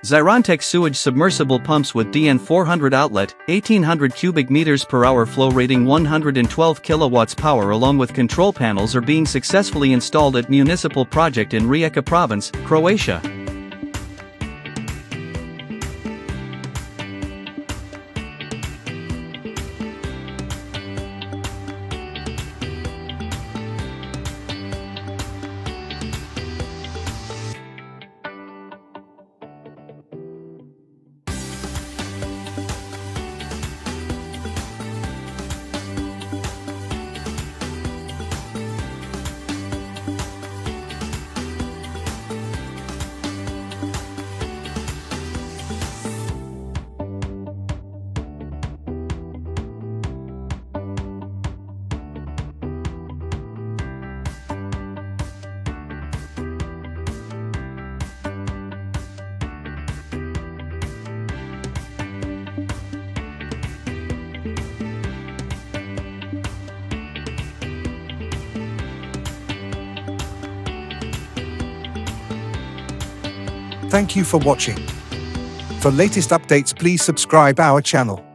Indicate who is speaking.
Speaker 1: Zirantec Sewage submersible pumps with DN400 outlet, 1800 cubic meters per hour flow rating, 112 kilowatts power along with control panels are being successfully installed at municipal project in Rijeka province, Croatia.
Speaker 2: Thank you for watching. For latest updates, please subscribe our channel.